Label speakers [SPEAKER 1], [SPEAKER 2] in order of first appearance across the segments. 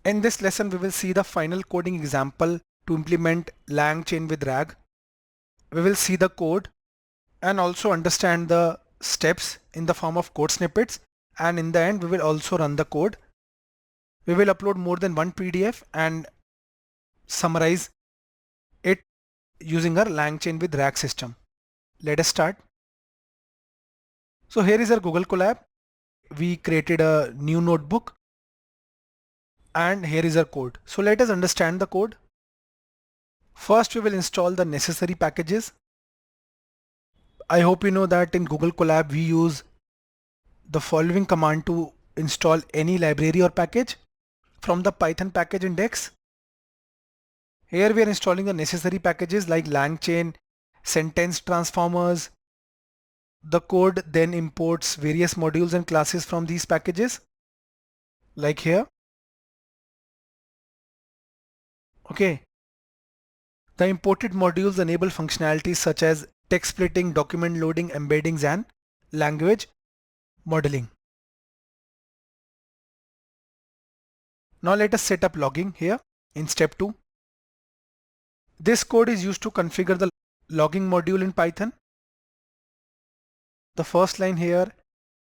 [SPEAKER 1] In this lesson, we will see the final coding example to implement LangChain with RAG. We will see the code and also understand the steps in the form of code snippets. And in the end, we will also run the code. We will upload more than one PDF and summarize it using our LangChain with RAG system. Let us start. So here is our Google Colab. We created a new notebook and here is our code. So let us understand the code. First, we will install the necessary packages. I hope you know that in Google Colab we use the following command to install any library or package from the Python package index. Here we are installing the necessary packages like LangChain, sentence transformers. The code then imports various modules and classes from these packages, like here. Okay. The imported modules enable functionalities such as text splitting, document loading, embeddings, and language modeling. Now let us set up logging here in step 2. This code is used to configure the logging module in Python. The first line here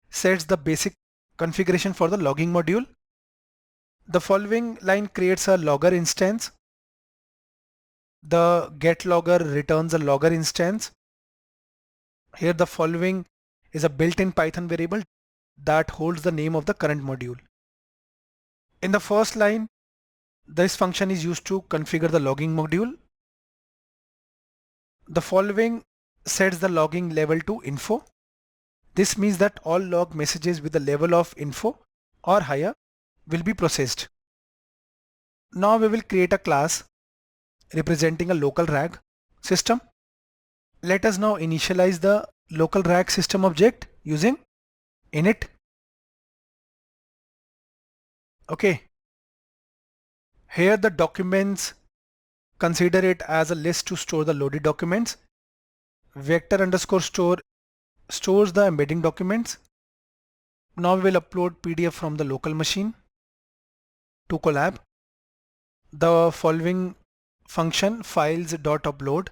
[SPEAKER 1] sets the basic configuration for the logging module. The following line creates a logger instance. The get logger returns a logger instance. Here the following is a built-in Python variable that holds the name of the current module. In the first line, this function is used to configure the logging module. The following sets the logging level to info. This means that all log messages with the level of info or higher will be processed. Now we will create a class representing a local RAG system. Let us now initialize the local RAG system object using init. Okay. Here the documents, consider it as a list to store the loaded documents. Vector underscore store stores the embedding documents. Now we will upload PDF from the local machine to Colab. The following function files.upload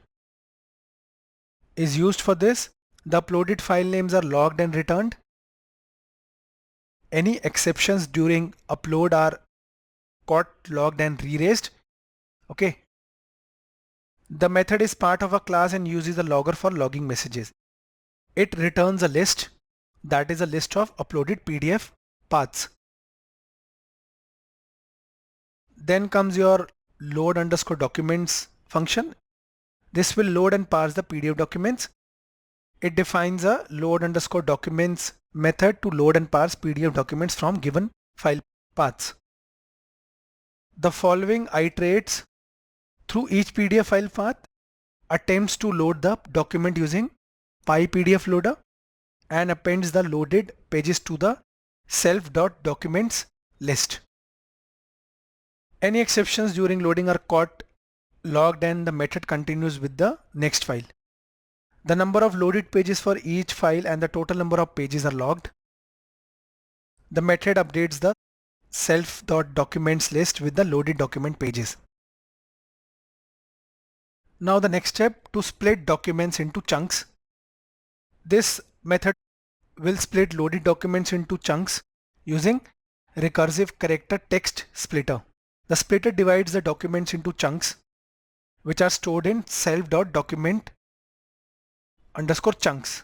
[SPEAKER 1] is used for this. The uploaded file names are logged and returned. Any exceptions during upload are caught, logged, and re-raised. Okay. The method is part of a class and uses a logger for logging messages. It returns a list, that is a list of uploaded PDF paths. Then comes your load underscore documents function. This will load and parse the PDF documents. It defines a load underscore documents method to load and parse PDF documents from given file paths. The following iterates through each PDF file path, attempts to load the document using PyPDF loader and appends the loaded pages to the self.documents list. Any exceptions during loading are caught, logged, and the method continues with the next file. The number of loaded pages for each file and the total number of pages are logged. The method updates the self.documents list with the loaded document pages. Now the next step, to split documents into chunks. This method will split loaded documents into chunks using recursive character text splitter. The splitter divides the documents into chunks which are stored in self.document underscore chunks.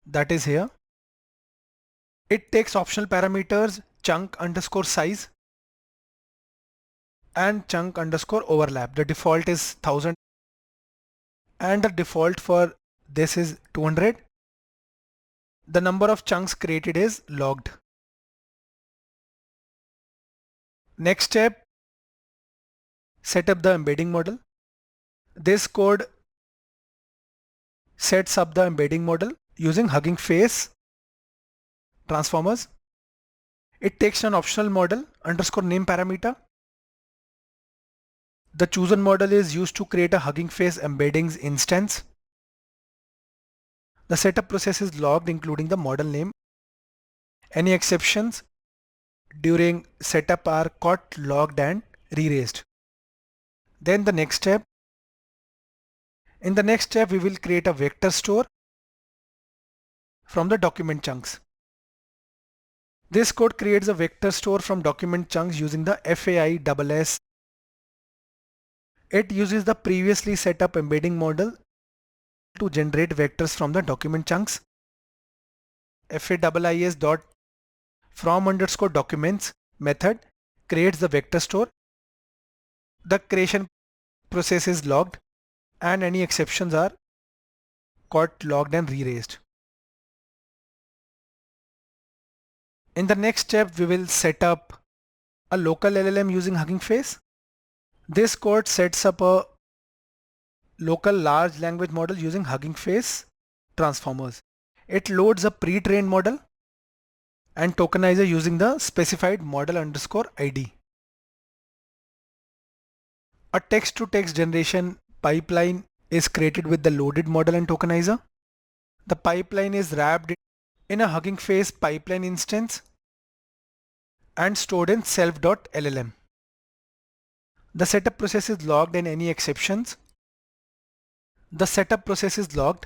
[SPEAKER 1] That is here. It takes optional parameters chunk underscore size and chunk underscore overlap. The default is 1000 and the default for this is 200. The number of chunks created is logged. Next step, set up the embedding model. This code sets up the embedding model using Hugging Face transformers. It takes an optional model underscore name parameter. The chosen model is used to create a Hugging Face embeddings instance. The setup process is logged including the model name. Any exceptions during setup are caught, logged and re-raised. Then in the next step, we will create a vector store from the document chunks. This code creates a vector store from document chunks using the FAISS. It uses the previously set up embedding model to generate vectors from the document chunks. FAIS dot from underscore documents method creates the vector store. The creation process is logged and any exceptions are caught, logged and re-raised. In the next step, we will set up a local LLM using Hugging Face. This code sets up a local large language model using Hugging Face transformers. It loads a pre-trained model and tokenizer using the specified model underscore ID. A text-to-text generation pipeline is created with the loaded model and tokenizer. The pipeline is wrapped in a Hugging Face pipeline instance and stored in self.llm. The setup process is logged and any exceptions. The setup process is logged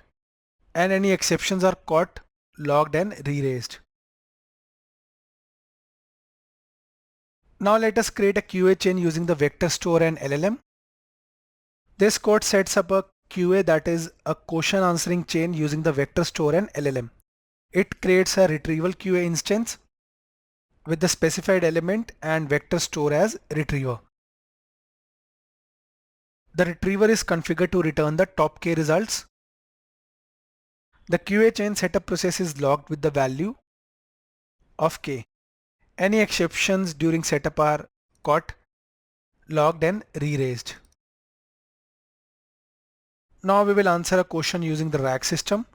[SPEAKER 1] and any exceptions are caught, logged and re-raised. Now let us create a QA chain using the vector store and LLM. This code sets up a QA, that is a question answering chain using the vector store and LLM. It creates a retrieval QA instance with the specified element and vector store as retriever. The retriever is configured to return the top K results. The QA chain setup process is logged with the value of K. Any exceptions during setup are caught, logged and re-raised. Now we will answer a question using the RAG system.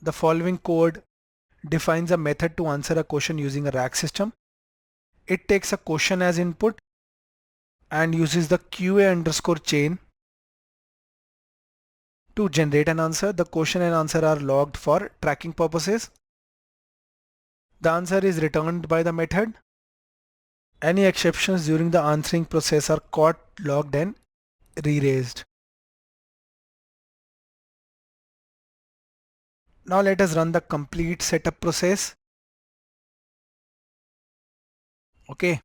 [SPEAKER 1] The following code defines a method to answer a question using a RAG system. It takes a question as input and uses the QA underscore chain to generate an answer. The question and answer are logged for tracking purposes. The answer is returned by the method. Any exceptions during the answering process are caught, logged and re-raised. Now let us run the complete setup process. Okay.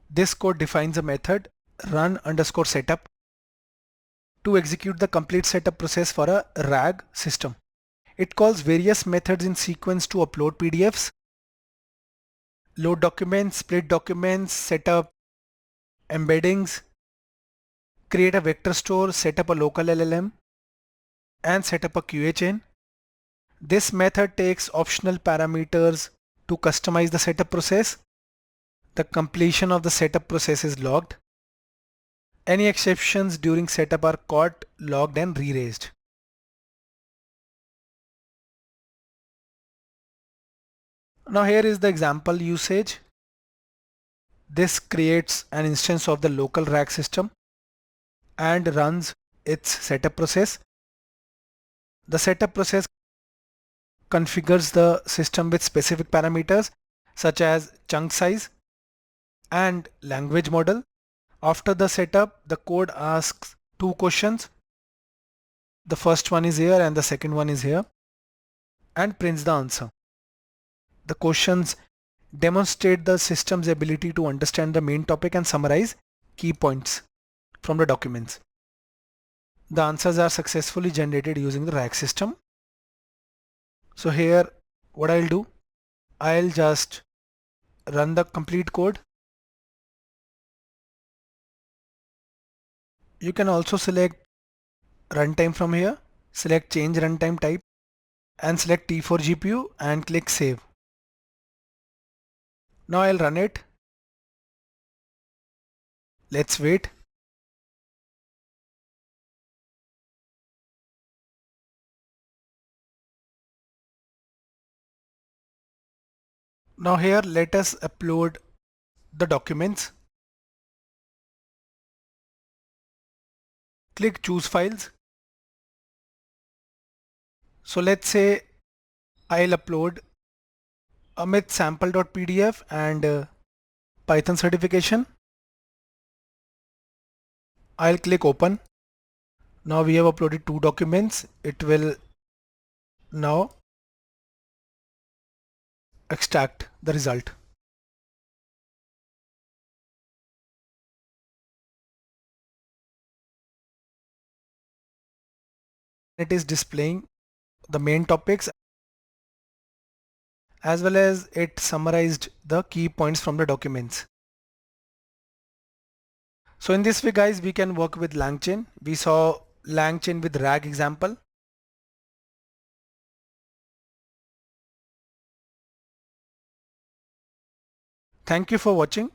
[SPEAKER 1] This code defines a method run underscore setup to execute the complete setup process for a RAG system. It calls various methods in sequence to upload PDFs, load documents, split documents, set up embeddings, create a vector store, set up a local LLM, and set up a QA chain. This method takes optional parameters to customize the setup process. The completion of the setup process is logged. Any exceptions during setup are caught, logged and re-raised. Now here is the example usage. This creates an instance of the local RAG system and runs its setup process. The setup process configures the system with specific parameters such as chunk size and language model. After the setup, the code asks two questions. The first one is here and the second one is here, and prints the answer. The questions demonstrate the system's ability to understand the main topic and summarize key points from the documents. The answers are successfully generated using the RAG system. So here what I'll do, I'll just run the complete code. You can also select runtime from here, select change runtime type and select T for GPU and click save. Now I'll run it. Let's wait. Now here let us upload the documents. Click choose files. So let's say I'll upload Amit sample.pdf and Python certification. I'll click open. Now we have uploaded 2 documents. It will now extract the result. It is displaying the main topics as well as it summarized the key points from the documents. So in this way guys, we can work with LangChain. We saw LangChain with RAG example. Thank you for watching.